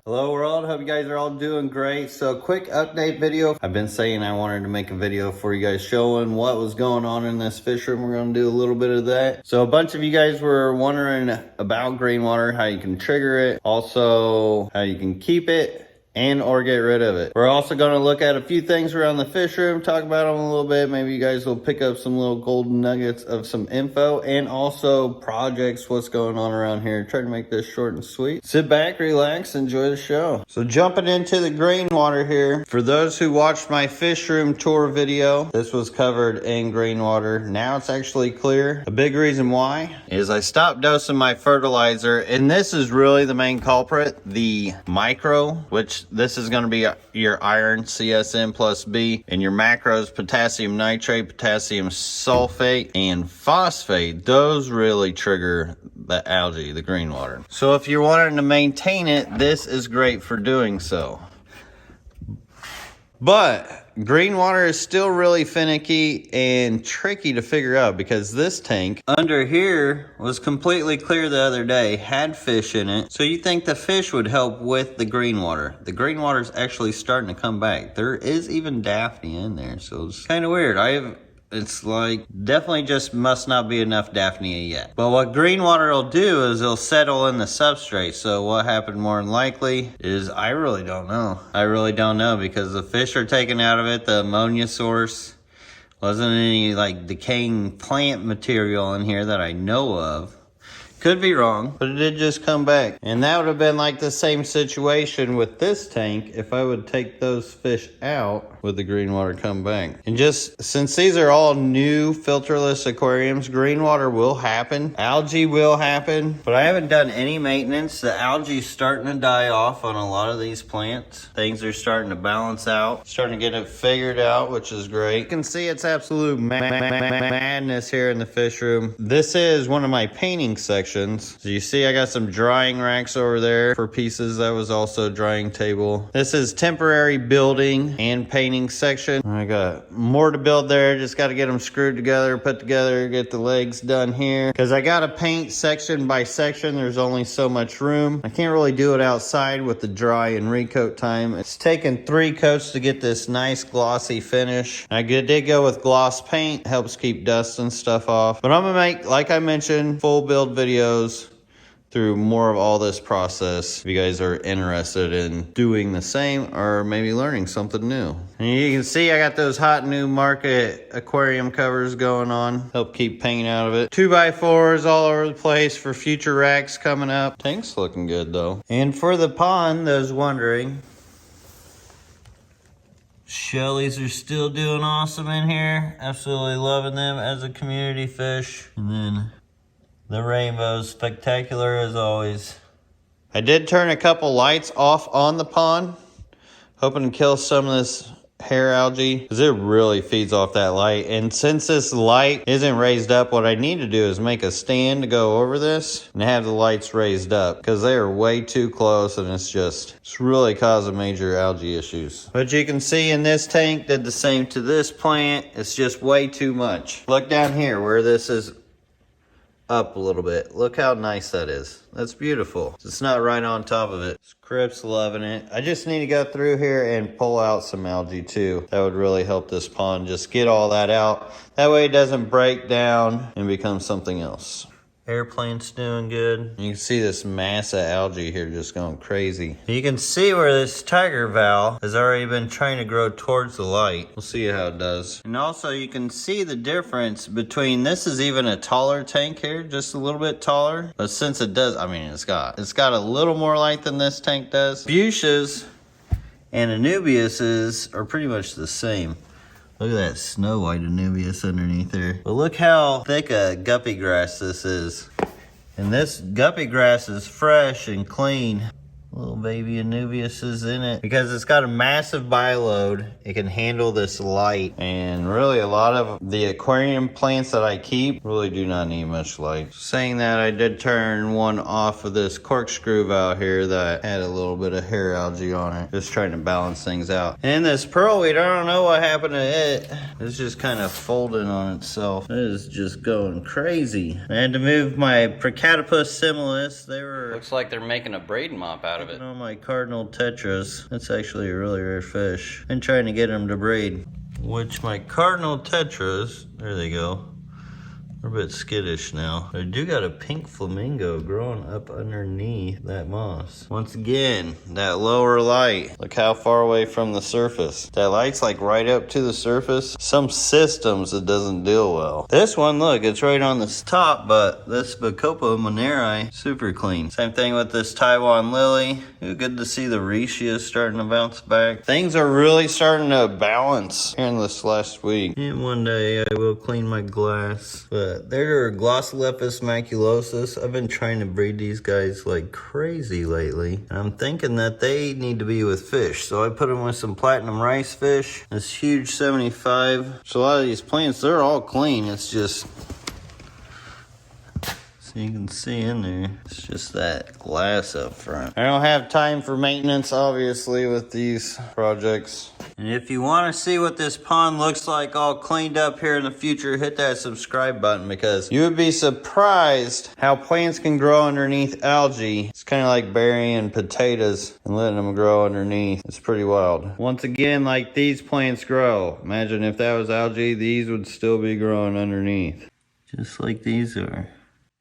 Hello world, hope you guys are all doing great. So quick update video. I've been saying I wanted to make a video for you guys showing what was going on in this fish room. We're going to do a little bit of that. So a bunch of you guys were wondering about green water, how you can trigger it, also how you can keep it and or get rid of it. We're also going to look at a few things around the fish room, talk about them a little bit. Maybe you guys will pick up some little golden nuggets of some info and also projects, what's going on around here. Try to make this short and sweet. Sit back, relax, enjoy the show. So jumping into the green water here. For those who watched my fish room tour video, this was covered in green water. Now it's actually clear. A big reason why is I stopped dosing my fertilizer, and this is really the main culprit, the micro, which this is going to be your iron, CSN plus B, and your macros, potassium nitrate, potassium sulfate, and phosphate. Those really trigger the algae, the green water. So if you're wanting to maintain it, this is great for doing so. But green water is still really finicky and tricky to figure out, because this tank under here was completely clear the other day, had fish in it. So you think the fish would help with the green water. The green water is actually starting to come back. There is even Daphne in there, so it's kind of weird. It's like, definitely just must not be enough Daphne yet. But what green water will do is it'll settle in the substrate. So what happened more than likely is, I really don't know. I really don't know, because the fish are taken out of it. The ammonia source wasn't any like decaying plant material in here that I know of. Could be wrong, but it did just come back. And that would have been like the same situation with this tank if I would take those fish out, with the green water come back. And just since these are all new filterless aquariums, green water will happen. Algae will happen, but I haven't done any maintenance. The algae is starting to die off on a lot of these plants. Things are starting to balance out, starting to get it figured out, which is great. You can see it's absolute madness here in the fish room. This is one of my painting sections. So you see I got some drying racks over there for pieces. That was also drying table. This is temporary building and painting section. I got more to build there. Just got to get them screwed together, put together, get the legs done here. Because I got to paint section by section. There's only so much room. I can't really do it outside with the dry and recoat time. It's taken 3 coats to get this nice glossy finish. I did go with gloss paint. Helps keep dust and stuff off. But I'm going to make, like I mentioned, full build videos through more of all this process if you guys are interested in doing the same or maybe learning something new. And you can see I got those hot new market aquarium covers going on. Help keep paint out of it. 2x4s all over the place for future racks coming up. Tank's looking good though. And for the pond, those wondering, Shellies are still doing awesome in here. Absolutely loving them as a community fish. And then the rainbow's spectacular as always. I did turn a couple lights off on the pond, hoping to kill some of this hair algae, because it really feeds off that light. And since this light isn't raised up, what I need to do is make a stand to go over this and have the lights raised up, because they are way too close and it's really causing major algae issues. But you can see in this tank, did the same to this plant. It's just way too much. Look down here where this is up a little bit. Look how nice that is. That's beautiful. It's not right on top of it. Script's loving it. I just need to go through here and pull out some algae too. That would really help this pond. Just get all that out. That way it doesn't break down and become something else. Airplane's doing good. You can see this mass of algae here just going crazy. You can see where this tiger valve has already been trying to grow towards the light. We'll see how it does. And also you can see the difference between, this is even a taller tank here, just a little bit taller. But since it does, I mean, it's got a little more light than this tank does. Fuchsias and Anubiuses are pretty much the same. Look at that snow white Anubius underneath there. But look how thick a guppy grass this is. And this guppy grass is fresh and clean. Little baby Anubius is in it. Because it's got a massive biload. It can handle this light. And really a lot of the aquarium plants that I keep really do not need much light. Saying that, I did turn one off of this corkscrew valve here that had a little bit of hair algae on it. Just trying to balance things out. And this pearlweed, I don't know what happened to it. It's just kind of folding on itself. It is just going crazy. I had to move my Procatopus similis. Looks like they're making a braid mop out out of it. On my cardinal tetras, that's actually a really rare fish. Been trying to get them to breed. Which my cardinal tetras, there they go. They're a bit skittish now. I do got a pink flamingo growing up underneath that moss. Once again, that lower light. Look how far away from the surface. That light's like right up to the surface. Some systems it doesn't deal well. This one, look, it's right on this top, but this Bacopa moneri, super clean. Same thing with this Taiwan lily. Good to see the Riccia starting to bounce back. Things are really starting to balance here in this last week. And one day I will clean my glass. But they're Glossolepis maculosus. I've been trying to breed these guys like crazy lately. I'm thinking that they need to be with fish. So I put them with some platinum rice fish. This huge 75. So a lot of these plants, they're all clean. It's just, so you can see in there, it's just that glass up front. I don't have time for maintenance, obviously, with these projects. And if you want to see what this pond looks like all cleaned up here in the future, hit that subscribe button, because you would be surprised how plants can grow underneath algae. It's kind of like burying potatoes and letting them grow underneath. It's pretty wild. Once again, like these plants grow. Imagine if that was algae, these would still be growing underneath. Just like these are.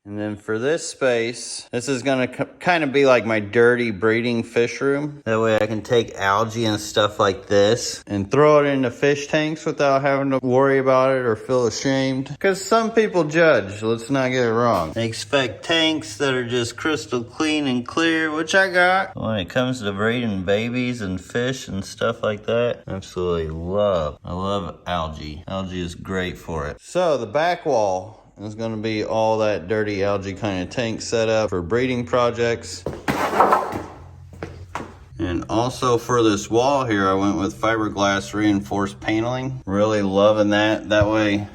And then for this space, this is going to kind of be like my dirty breeding fish room. That way I can take algae and stuff like this and throw it into fish tanks without having to worry about it or feel ashamed. Because some people judge, let's not get it wrong. They expect tanks that are just crystal clean and clear, which I got. When it comes to breeding babies and fish and stuff like that, absolutely I love algae. Algae is great for it. So the back wall is going to be all that dirty algae kind of tank set up for breeding projects. And also for this wall here, I went with fiberglass reinforced paneling. Really loving that. That way,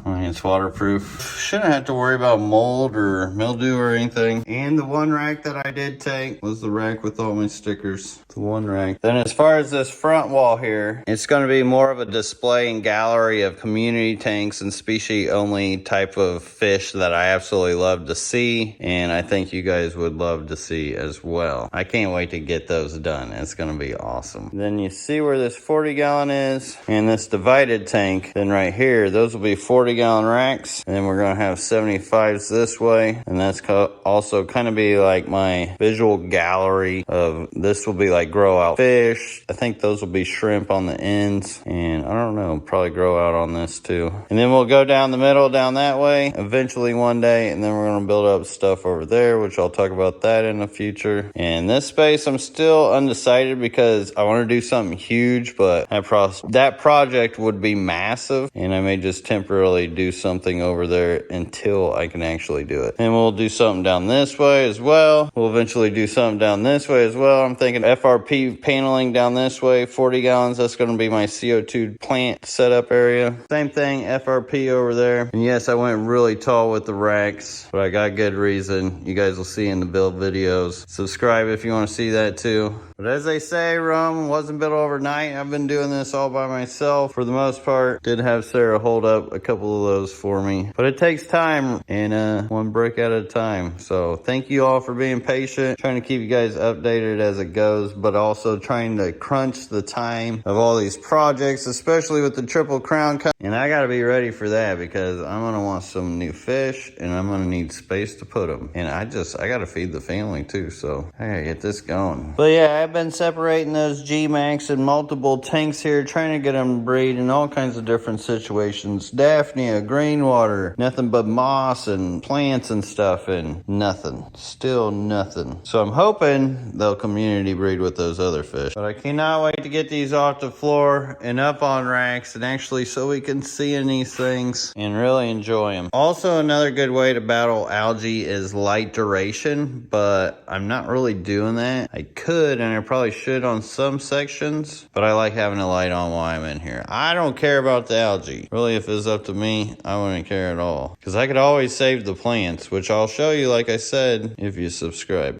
it's waterproof. Shouldn't have to worry about mold or mildew or anything. And the one rack that I did take was the rack with all my stickers. The one rack. Then as far as this front wall here, it's going to be more of a display and gallery of community tanks and species only type of fish that I absolutely love to see. And I think you guys would love to see as well. I can't wait to get those done. It's going to be awesome. Then you see where this 40-gallon is and this divided tank. Then right here, those will be 40-gallon racks. And then we're going to have 75s this way. And that's also kind of be like my visual gallery of, this will be like grow out fish. I think those will be shrimp on the ends. And I don't know, probably grow out on this too. And then we'll go down the middle, down that way, eventually one day. And then we're going to build up stuff over there, which I'll talk about that in the future. And this space, I'm still undecided because I want to do something huge, but that project would be massive. And I may just temporarily do something over there until I can actually do it. And we'll do something down this way as well. We'll eventually do something down this way as well. I'm thinking FRP paneling down this way, 40 gallons. That's going to be my CO2 plant setup area. Same thing, FRP over there. And yes, I went really tall with the racks, but I got good reason. You guys will see in the build videos. Subscribe if you want to see that too. But as they say, Rome wasn't built overnight. I've been doing this all by myself for the most part. Did have Sarah hold up a couple of those for me. But it takes time, and one brick at a time. So thank you all for being patient. Trying to keep you guys updated as it goes, but also trying to crunch the time of all these projects, especially with the Triple Crown Cup. And I got to be ready for that because I'm going to want some new fish, and I'm going to need space to put them. And I got to feed the family too, so I got to get this going. But yeah, I've been separating those G-Max in multiple tanks here, trying to get them to breed in all kinds of different situations. Daphnia, green water, nothing but moss and plants and stuff, and nothing. Still nothing. So I'm hoping they'll community breed with those other fish. But I cannot wait to get these off the floor and up on racks, and actually so we can see in these things and really enjoy them. Also, another good way to battle algae is light duration, but I'm not really doing that. I could, and I probably should on some sections, but I like having a light on while I'm in here. I don't care about the algae. Really, if it was up to me, I wouldn't care at all. Because I could always save the plants, which I'll show you, like I said, if you subscribe.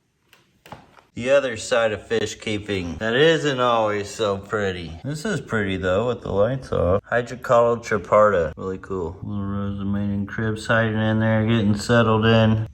The other side of fish keeping that isn't always so pretty. This is pretty though with the lights off. Hydrocollo triparta. Really cool. Little Rosa maiden cribs hiding in there, getting settled in.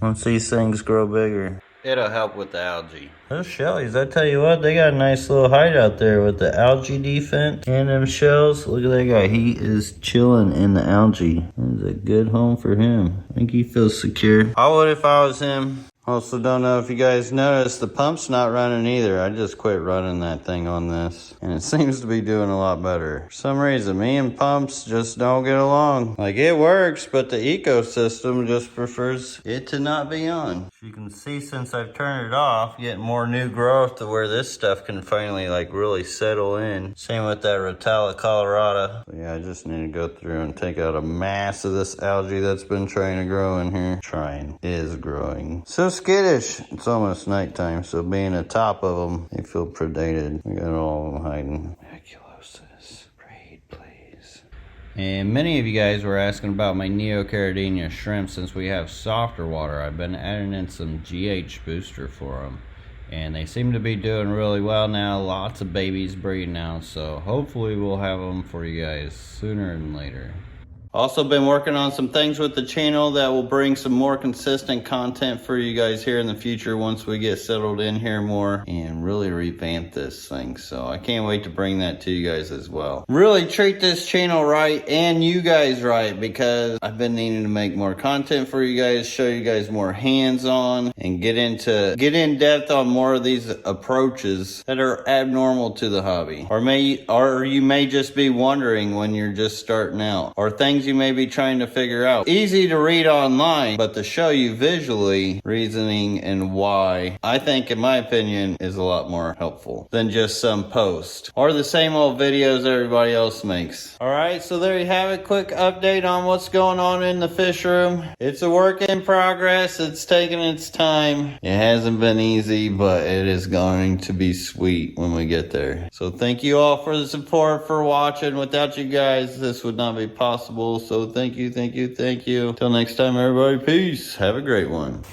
Once these things grow bigger. it'll help with the algae. Those shellies, I tell you what, they got a nice little hideout there with the algae defense and them shells. Look at that guy. He is chilling in the algae. It's a good home for him. I think he feels secure. I would if I was him. Also, don't know if you guys noticed, the pump's not running either. I just quit running that thing on this, and it seems to be doing a lot better. For some reason, me and pumps just don't get along. Like, it works, but the ecosystem just prefers it to not be on. As you can see, since I've turned it off, getting more new growth to where this stuff can finally, like, really settle in. Same with that Rotella colorata. So, yeah, I just need to go through and take out a mass of this algae that's been trying to grow in here. Is growing. So skittish. It's almost nighttime, so being atop of them, they feel predated. We got all of them hiding. Maculosis. Raid, please. And many of you guys were asking about my Neocaridina shrimp. Since we have softer water, I've been adding in some GH booster for them. And they seem to be doing really well now. Lots of babies breeding out, so hopefully we'll have them for you guys sooner than later. Also been working on some things with the channel that will bring some more consistent content for you guys here in the future once we get settled in here more and really revamp this thing. So I can't wait to bring that to you guys as well. Really treat this channel right and you guys right, because I've been needing to make more content for you guys, show you guys more hands-on, and get in depth on more of these approaches that are abnormal to the hobby. Or you may just be wondering when you're just starting out, or things you may be trying to figure out. Easy to read online, but to show you visually reasoning and why, I think, in my opinion, is a lot more helpful than just some post or the same old videos everybody else makes. Alright, so there you have it. Quick update on what's going on in the fish room. It's a work in progress. It's taking its time. It hasn't been easy, but it is going to be sweet when we get there. So thank you all for the support, for watching. Without you guys, this would not be possible. So thank you. Till next time, everybody. Peace. Have a great one.